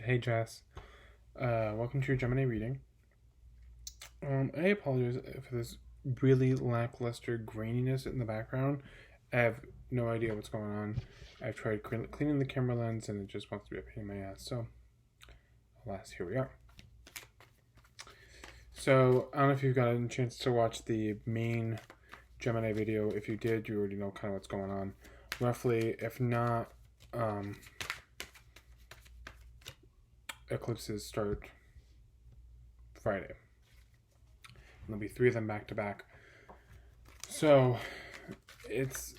Hey Jess, welcome to your Gemini reading. I apologize for this really lackluster graininess in the background. I have no idea what's going on. I've tried cleaning the camera lens and it just wants to be a pain in my ass. So, alas, here we are. So, I don't know if you've gotten a chance to watch the main Gemini video. If you did, you already know kind of what's going on. Roughly, if not, eclipses start Friday. There'll be 3 of them back to back. So it's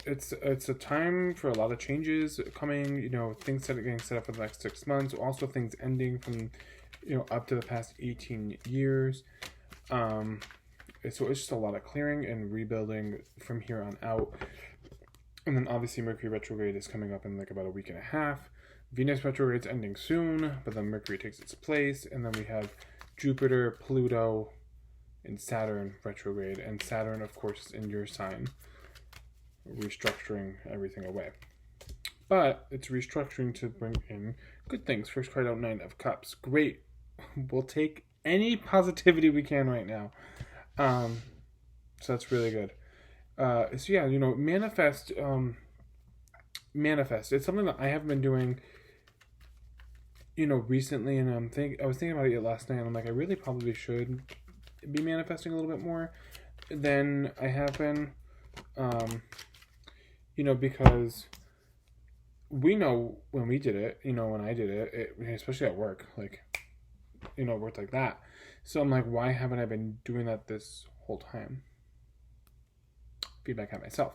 a time for a lot of changes coming. Things that are getting set up for the next 6 months. Also, things ending from up to the past 18 years. So it's just a lot of clearing and rebuilding from here on out. And then obviously Mercury retrograde is coming up in like about a week and a half. Venus retrograde's ending soon, but then Mercury takes its place, and then we have Jupiter, Pluto, and Saturn retrograde, and Saturn, of course, is in your sign, restructuring everything away. But it's restructuring to bring in good things. First card out, 9 of Cups. Great. We'll take any positivity we can right now. So that's really good. So yeah, manifest. Manifest. It's something that I haven't been doing recently, and I was thinking about it last night, and I'm like, I really probably should be manifesting a little bit more than I have been, because we know when we did it, when I did it, especially at work, like, it worked like that. So I'm like, why haven't I been doing that this whole time? Feedback at myself.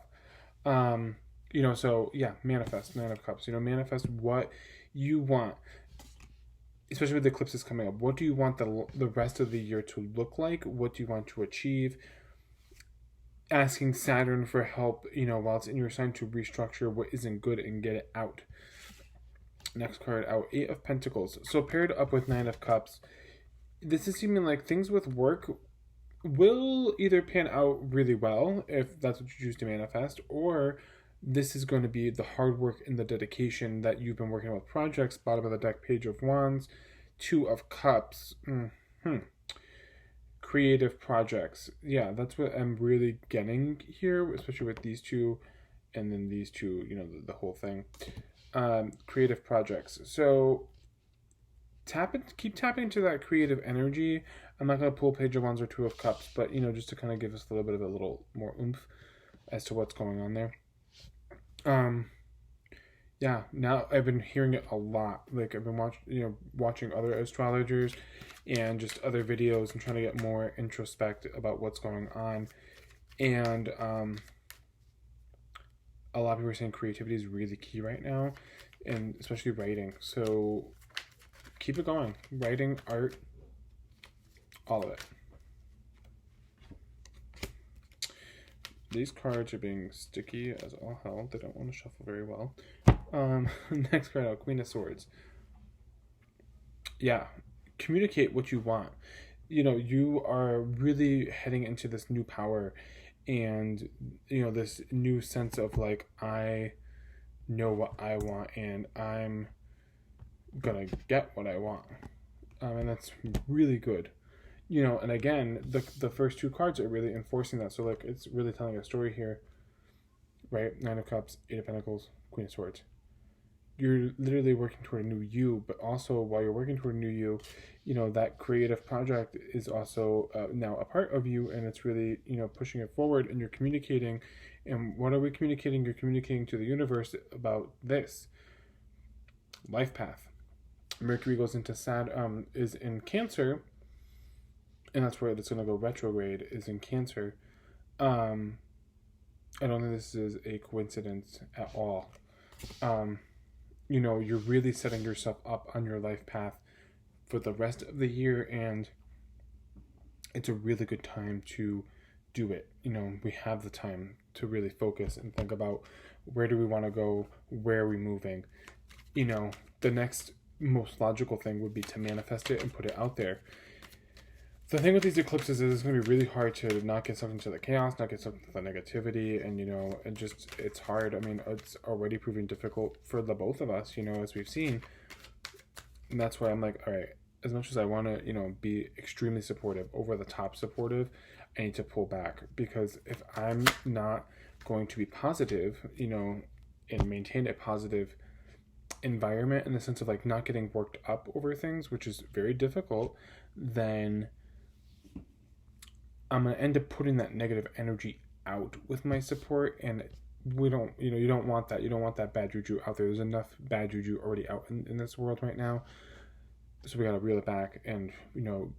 So yeah, manifest, 9 of Cups. Manifest what you want, especially with the eclipses coming up. What do you want the rest of the year to look like? What do you want to achieve? Asking Saturn for help, while it's in your sign, to restructure what isn't good and get it out. Next card out, 8 of Pentacles. So paired up with 9 of Cups, this is seeming like things with work will either pan out really well, if that's what you choose to manifest, or this is going to be the hard work and the dedication that you've been working on with projects. Bottom of the deck, Page of Wands, 2 of Cups. Creative projects. Yeah, that's what I'm really getting here, especially with these two, and then these two, the whole thing. Creative projects. So keep tapping into that creative energy. I'm not going to pull Page of Wands or 2 of Cups, but, just to kind of give us a little bit of a little more oomph as to what's going on there. Yeah, now I've been hearing it a lot. Like, I've been watching other astrologers and just other videos and trying to get more introspect about what's going on. And a lot of people are saying creativity is really key right now, and especially writing. So keep it going. Writing, art, all of it. These cards are being sticky as all hell. They don't want to shuffle very well. Next card out, Queen of Swords. Yeah, communicate what you want. You are really heading into this new power, and this new sense of like, I know what I want, and I'm gonna get what I want, and that's really good. And again, the first 2 cards are really enforcing that. So like, it's really telling a story here, right? 9 of Cups, 8 of Pentacles, Queen of Swords. You're literally working toward a new you, but also while you're working toward a new you, that creative project is also now a part of you, and it's really, pushing it forward, and you're communicating. And what are we communicating? You're communicating to the universe about this life path. Mercury goes into is in Cancer, and that's where it's going to go retrograde, is in Cancer. I don't think this is a coincidence at all. You're really setting yourself up on your life path for the rest of the year, and it's a really good time to do it. We have the time to really focus and think about, where do we want to go? Where are we moving? The next most logical thing would be to manifest it and put it out there. The thing with these eclipses is it's going to be really hard to not get something to the chaos, not get something to the negativity, and it's hard. I mean, it's already proving difficult for the both of us, as we've seen. And that's why I'm like, all right, as much as I want to, be extremely supportive, over the top supportive, I need to pull back, because if I'm not going to be positive, and maintain a positive environment in the sense of like not getting worked up over things, which is very difficult, then I'm going to end up putting that negative energy out with my support. And we don't, you don't want that. You don't want that bad juju out there. There's enough bad juju already out in this world right now. So we got to reel it back and,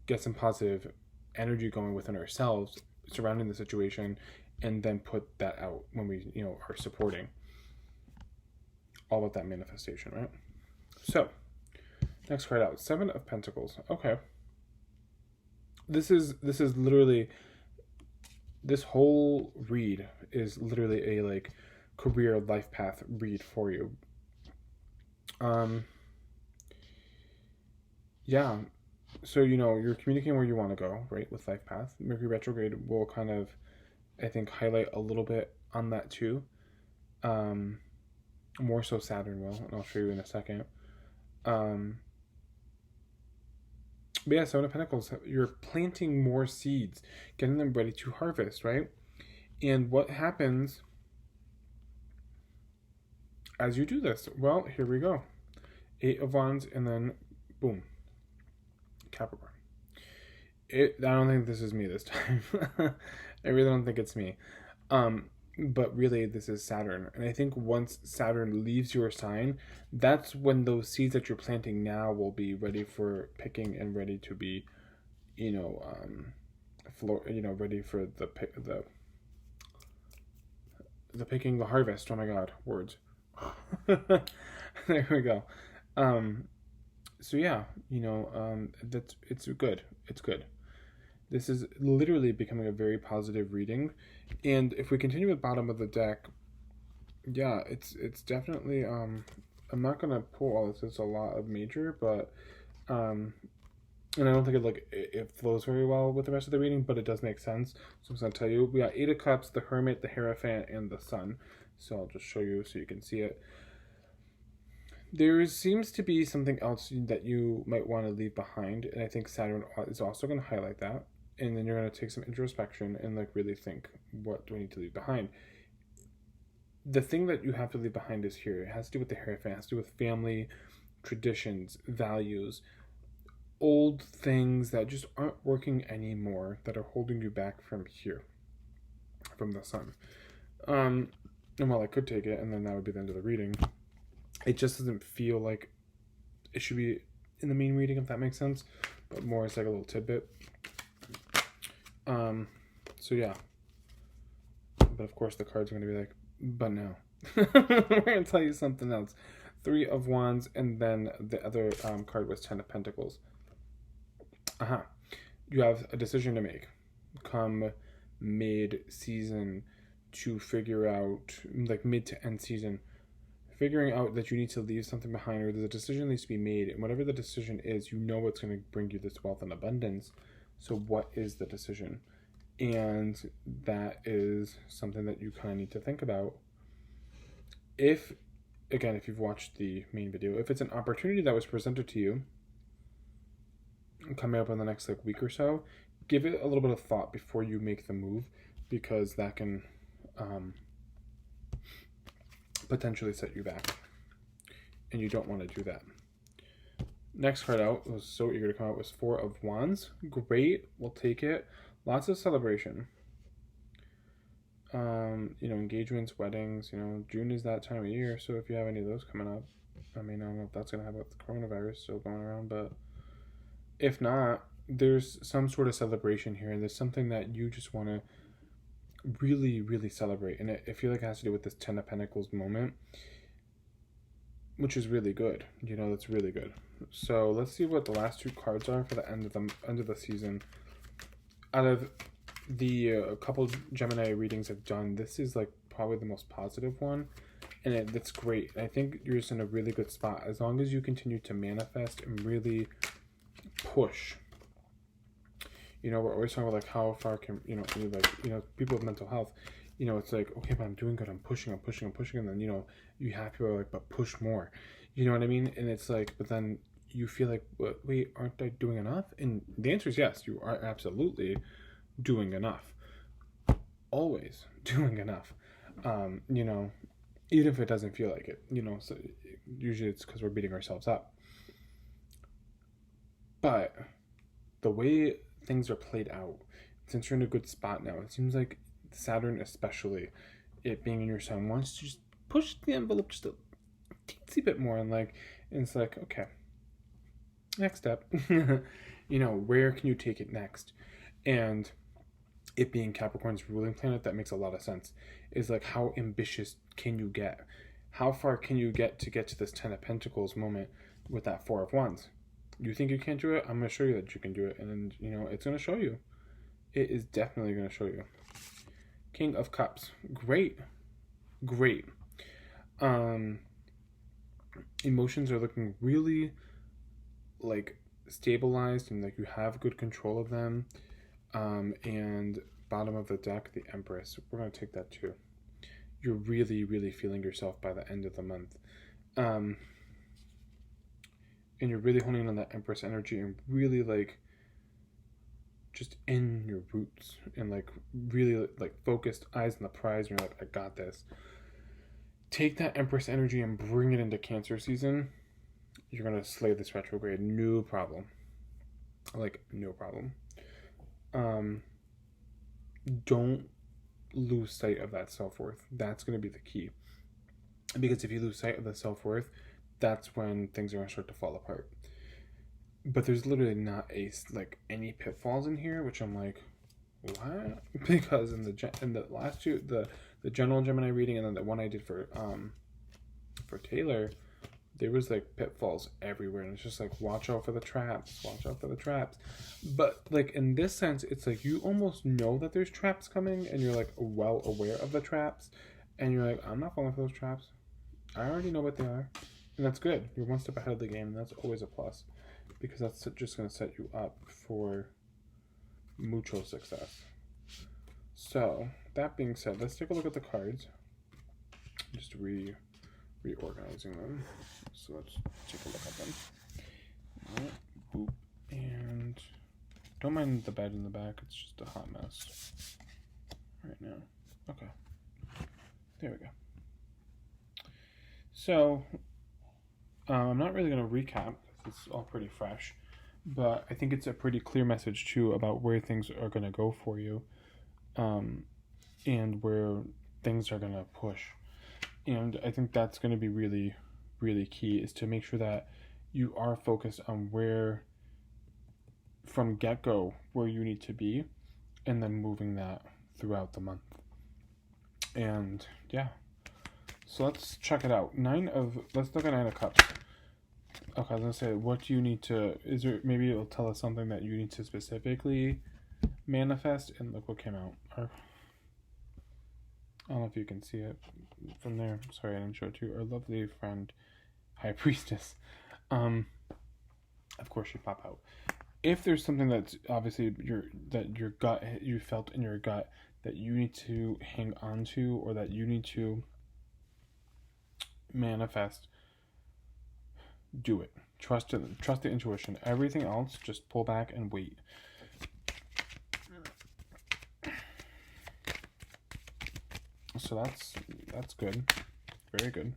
get some positive energy going within ourselves surrounding the situation, and then put that out when we, are supporting. All about that manifestation, right? So, next card out, 7 of Pentacles. Okay. This is literally, this whole read is literally a like career life path read for you. Yeah. So, you're communicating where you want to go, right? With life path. Mercury retrograde will kind of, I think, highlight a little bit on that too. More so Saturn will, and I'll show you in a second. But yeah, 7 of Pentacles, you're planting more seeds, getting them ready to harvest, right? And what happens as you do this? Well, here we go. 8 of Wands, and then boom, Capricorn. I don't think this is me this time. I really don't think it's me. But really, this is Saturn. And I think once Saturn leaves your sign, that's when those seeds that you're planting now will be ready for picking and ready to be, ready for the picking, the harvest. Oh my God, words. There we go. So yeah, it's good. It's good. This is literally becoming a very positive reading. And if we continue with bottom of the deck, yeah, it's definitely, I'm not going to pull all this. It's a lot of major, but, and I don't think it flows very well with the rest of the reading, but it does make sense. So I'm just going to tell you, we got 8 of Cups, the Hermit, the Hierophant, and the Sun. So I'll just show you so you can see it. There seems to be something else that you might want to leave behind, and I think Saturn is also going to highlight that. And then you're going to take some introspection and really think, what do I need to leave behind? The thing that you have to leave behind is here. It has to do with the Hierophant. It has to do with family, traditions, values, old things that just aren't working anymore, that are holding you back from here, from the Sun. And while I could take it, and then that would be the end of the reading, it just doesn't feel like it should be in the main reading, if that makes sense, but more as like a little tidbit. So yeah, but of course the cards are going to be like, but no. We're going to tell you something else. 3 of Wands, and then the other card was 10 of Pentacles. You have a decision to make come mid-season to figure out, like mid to end season, figuring out that you need to leave something behind, or there's a decision that needs to be made, and whatever the decision is, it's going to bring you this wealth and abundance. So what is the decision? And that is something that you kind of need to think about. If you've watched the main video, if it's an opportunity that was presented to you coming up in the next week or so, give it a little bit of thought before you make the move, because that can potentially set you back, and you don't want to do that. Next card out, was so eager to come out, was 4 of Wands. Great, we'll take it. Lots of celebration. Engagements, weddings. June is that time of year, so if you have any of those coming up, I don't know if that's going to have with the coronavirus still going around, but if not, there's some sort of celebration here, and there's something that you just want to really, really celebrate, and I feel like it has to do with this 10 of Pentacles moment, which is really good. That's really good. So let's see what the last 2 cards are for the end of the season. Out of the couple Gemini readings I've done, this is probably the most positive one, and that's great. I think you're just in a really good spot as long as you continue to manifest and really push. We're always talking about how far can people with mental health. It's like, okay, but I'm doing good. I'm pushing, and then you have people are like, but push more. You know what I mean? And it's like, but then you feel like, wait, aren't I doing enough? And the answer is yes, you are absolutely doing enough. Always doing enough. You know, even if it doesn't feel like it, you know, so usually it's because we're beating ourselves up. But the way things are played out, since you're in a good spot now, it seems like Saturn, especially, it being in your sun, wants to just push the envelope just a teensy bit more, and it's like, okay, next step. You know, where can you take it next? And it being Capricorn's ruling planet, that makes a lot of sense. Is like, how ambitious can you get? How far can you get to this Ten of Pentacles moment with that Four of Wands? You think you can't do it? I'm going to show you that you can do it. And, you know, it's going to show you. It is definitely going to show you. King of Cups. Great. Great. Emotions are looking really, like, stabilized, and, like, you have good control of them. And bottom of the deck, the Empress. We're going to take that too. You're really, really feeling yourself by the end of the month. And you're really honing on that Empress energy and really, like, just in your roots and, like, really, like, focused, eyes on the prize, and you're like, I got this. Take that Empress energy and bring it into Cancer season. You're going to slay this retrograde. No problem. Like, no problem. Don't lose sight of that self-worth. That's going to be the key. Because if you lose sight of the self-worth, that's when things are going to start to fall apart. But there's literally not any pitfalls in here, which I'm like, what? Because in the last two, the general Gemini reading, and then the one I did for Taylor, there was, like, pitfalls everywhere, and it's just like, watch out for the traps, watch out for the traps. But, like, in this sense, it's like you almost know that there's traps coming, and you're, like, well aware of the traps, and you're like, I'm not falling for those traps. I already know what they are, and that's good. You're one step ahead of the game, and that's always a plus, because that's just going to set you up for mucho success. So, that being said, let's take a look at the cards. Just reorganizing them. So let's take a look at them. Right, boop. And don't mind the bed in the back, it's just a hot mess right now. Okay. There we go. So, I'm not really going to recap, because it's all pretty fresh, but I think it's a pretty clear message, too, about where things are going to go for you, and where things are going to push. And I think that's going to be really, really key, is to make sure that you are focused on where, from get-go, where you need to be, and then moving that throughout the month. And, yeah. So let's check it out. Let's look at Nine of Cups. Okay, I was going to say, what do you need to, maybe it'll tell us something that you need to specifically manifest, and look what came out. I don't know if you can see it from there. Sorry, I didn't show it to you. Our lovely friend, High Priestess. Of course, she'd pop out. If there's something that's obviously your gut, you felt in your gut that you need to hang on to, or that you need to manifest, do it. Trust the intuition. Everything else, just pull back and wait. So that's good. Very good.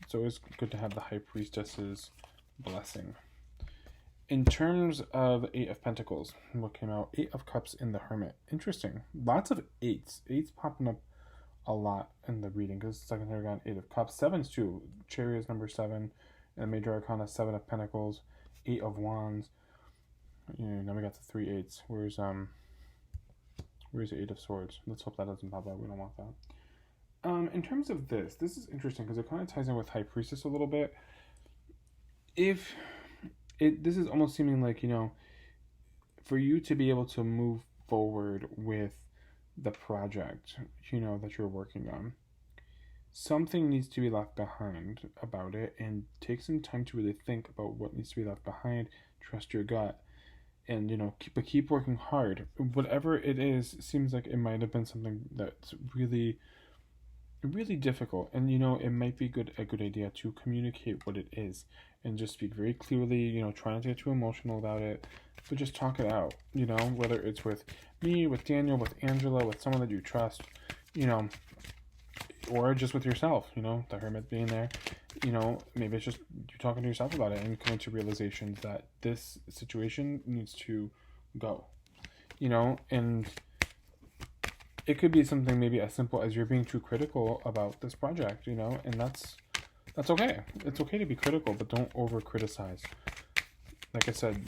It's always good to have the High Priestess's blessing. In terms of Eight of Pentacles, what came out? Eight of Cups in the Hermit. Interesting. Lots of eights. Eights popping up a lot in the reading, because second here got Eight of Cups. Sevens too. Chariot is number 7. And Major Arcana, 7 of Pentacles. 8 of Wands. Now we got the 3 eights. Where's the Eight of Swords? Let's hope that doesn't pop out. We don't want that. In terms of this is interesting, because it kind of ties in with High Priestess a little bit. This is almost seeming like, for you to be able to move forward with the project, that you're working on, something needs to be left behind about it, and take some time to really think about what needs to be left behind. Trust your gut, and keep working hard. Whatever it is, seems like it might have been something that's really really difficult. And, it might be a good idea to communicate what it is and just speak very clearly, try not to get too emotional about it, but just talk it out, whether it's with me, with Daniel, with Angela, with someone that you trust, you know, or just with yourself, the hermit being there, maybe it's just you talking to yourself about it and coming to realizations that this situation needs to go, and it could be something maybe as simple as you're being too critical about this project, and that's okay. It's okay to be critical, but don't over criticize. Like I said,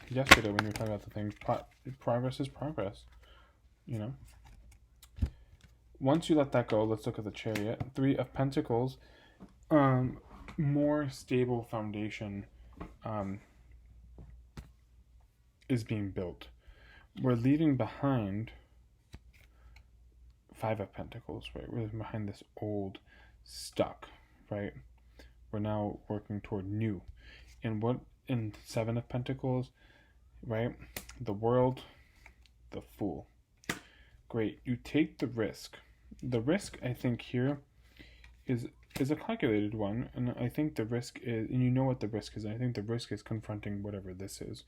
yesterday when you were talking about the thing, progress is progress, Once you let that go, let's look at the Chariot. 3 of Pentacles, more stable foundation is being built. We're leaving behind 5 of Pentacles, right? We're leaving behind this old stuck, right? We're now working toward new. And what in 7 of Pentacles, right? The World, the Fool. Great. You take the risk. The risk, I think, here is a calculated one, and I think the risk is, and you know what the risk is, I think the risk is confronting whatever this is.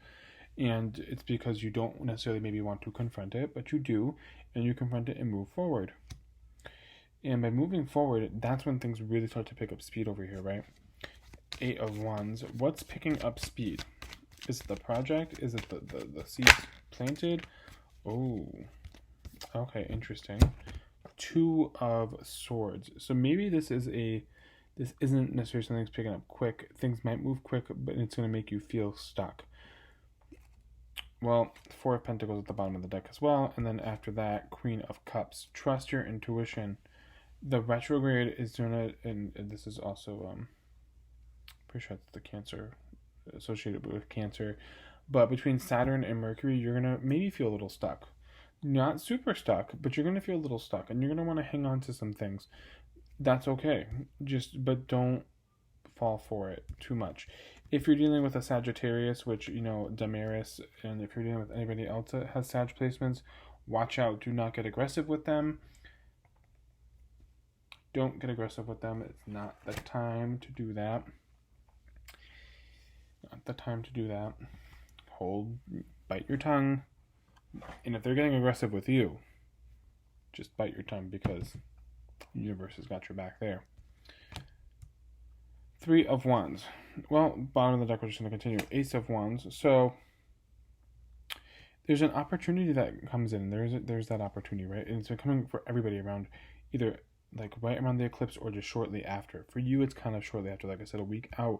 And it's because you don't necessarily maybe want to confront it, but you do, and you confront it and move forward. And by moving forward, that's when things really start to pick up speed over here, right? 8 of Wands. What's picking up speed? Is it the project? Is it the seeds planted? Oh, okay, interesting. 2 of Swords. So maybe this isn't necessarily something that's picking up quick. Things might move quick, but it's going to make you feel stuck. Well, 4 of Pentacles at the bottom of the deck as well. And then after that, Queen of Cups. Trust your intuition. The retrograde is doing it, and this is also, pretty sure it's the Cancer, associated with Cancer. But between Saturn and Mercury, you're going to maybe feel a little stuck. Not super stuck, but you're going to feel a little stuck, and you're going to want to hang on to some things. That's okay. But don't fall for it too much. If you're dealing with a Sagittarius, which, Damaris, and if you're dealing with anybody else that has Sag placements, watch out. Do not get aggressive with them. Don't get aggressive with them. It's not the time to do that. Not the time to do that. Bite your tongue. And if they're getting aggressive with you, just bite your tongue, because the universe has got your back there. 3 of Wands. Well, bottom of the deck, we're just going to continue. Ace of Wands. So there's an opportunity that comes in. There's that opportunity, right? And it's coming for everybody around, either like right around the eclipse or just shortly after. For you, it's kind of shortly after, like I said, a week out.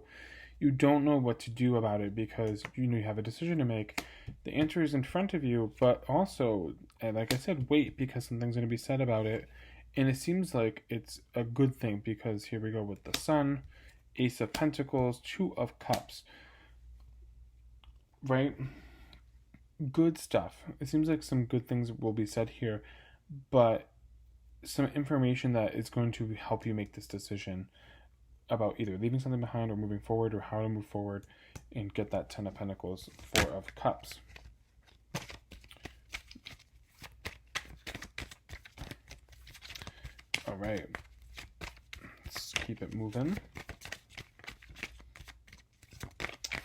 You don't know what to do about it because you have a decision to make. The answer is in front of you, but also, like I said, wait, because something's going to be said about it. And it seems like it's a good thing, because here we go with the Sun, Ace of Pentacles, 2 of Cups, right? Good stuff. It seems like some good things will be said here, but some information that is going to help you make this decision about either leaving something behind or moving forward, or how to move forward and get that 10 of Pentacles, 4 of Cups. All right, let's keep it moving.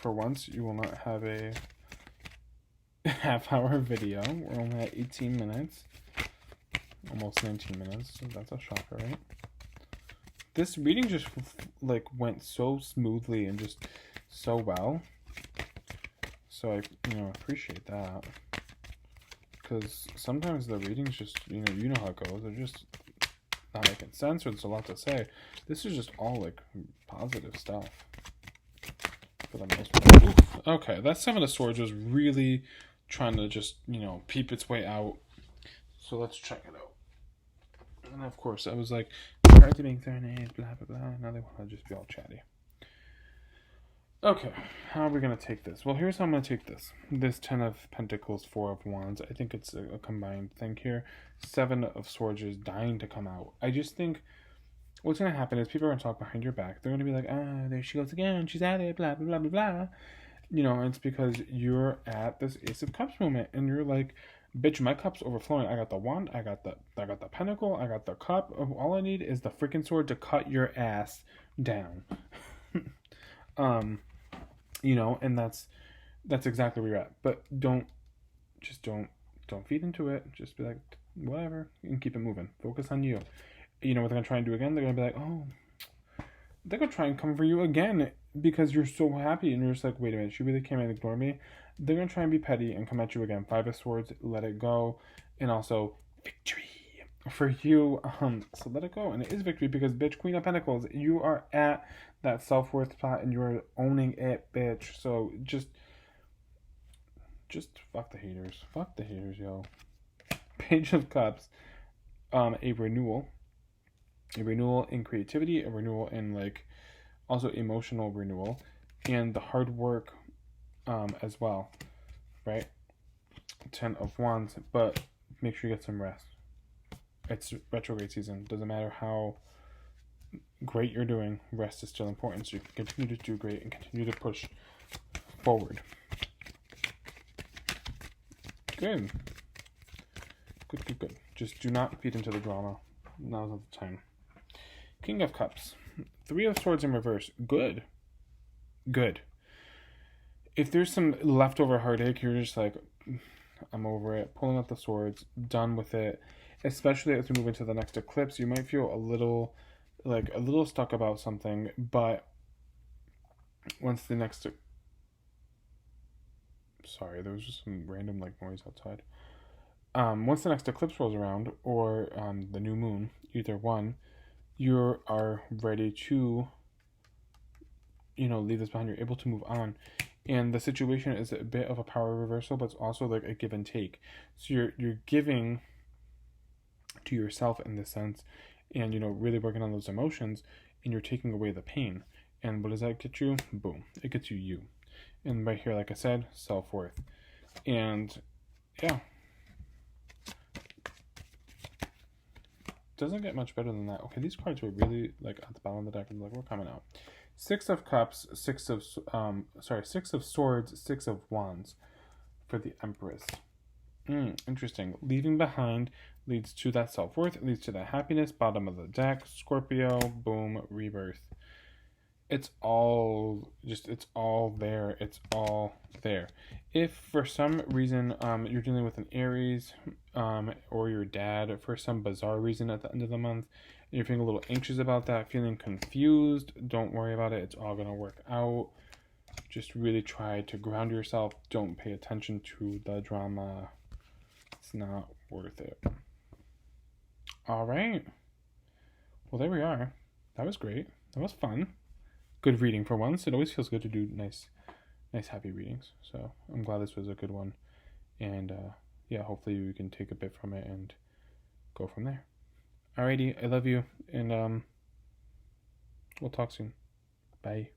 For once, you will not have a half-hour video. We're only at 18 minutes, almost 19 minutes, so that's a shocker, right? This reading just went so smoothly and just so well. So I appreciate that, because sometimes the readings just you know how it goes. They're just not making sense, or there's a lot to say. This is just all positive stuff for the most part. Oof. Okay, that 7 of Swords was really trying to just peep its way out. So let's check it out. And of course, I was like, hard to make serenades, blah, blah, blah. Now they want to just be all chatty. Okay, how are we going to take this? Well, here's how I'm going to take this. This 10 of Pentacles, 4 of Wands. I think it's a combined thing here. 7 of Swords is dying to come out. I just think what's going to happen is people are going to talk behind your back. They're going to be like, there she goes again. She's at it, blah, blah, blah, blah, blah. And it's because you're at this Ace of Cups moment, and you're Bitch, my cup's overflowing. I got the wand, I got the pentacle, I got the cup. All I need is the freaking sword to cut your ass down. um, and that's exactly where you're at. But don't feed into it. Just be like, whatever, and keep it moving. Focus on you. What they're gonna try and do again? They're gonna be like, oh, they're gonna try and come for you again because you're so happy and you're just like, wait a minute, she really came and ignored me. They're gonna try and be petty and come at you again. Five of Swords, let it go, and also victory for you. So let it go, and it is victory because, bitch, Queen of Pentacles, you are at that self-worth spot and you're owning it, bitch. So just fuck the haters. Fuck the haters, yo. Page of Cups, a renewal in creativity, a renewal in also emotional renewal, and the hard work as well, right? 10 of Wands, but make sure you get some rest. It's retrograde season. Doesn't matter how great you're doing, rest is still important, so you can continue to do great and continue to push forward. Good. Just do not feed into the drama. Now's not the time. King of Cups. Three of Swords in reverse. Good. If there's some leftover heartache, you're just like, I'm over it. Pulling out the swords. Done with it. Especially as we move into the next eclipse, you might feel a little stuck about something, but once the next... Sorry, there was just some random noise outside. Once the next eclipse rolls around, or the new moon, either one, you are ready to, leave this behind. You're able to move on. And the situation is a bit of a power reversal, but it's also like a give and take. So you're giving to yourself in this sense, and really working on those emotions, and you're taking away the pain. And what does that get you? Boom. It gets you. And right here, like I said, self-worth. And yeah. Doesn't get much better than that. Okay, these cards were really at the bottom of the deck, and we're coming out. Six of Cups, Six of Swords, Six of Wands for the Empress. Interesting. Leaving behind leads to that self-worth, leads to that happiness. Bottom of the deck, Scorpio, boom, rebirth. It's all there. It's all there. If for some reason you're dealing with an Aries or your dad for some bizarre reason at the end of the month, and you're feeling a little anxious about that, feeling confused, don't worry about it. It's all going to work out. Just really try to ground yourself. Don't pay attention to the drama. It's not worth it. All right. Well, there we are. That was great. That was fun. Good reading for once. It always feels good to do nice happy readings. So I'm glad this was a good one. And yeah, hopefully we can take a bit from it and go from there. Alrighty, I love you, and we'll talk soon. Bye.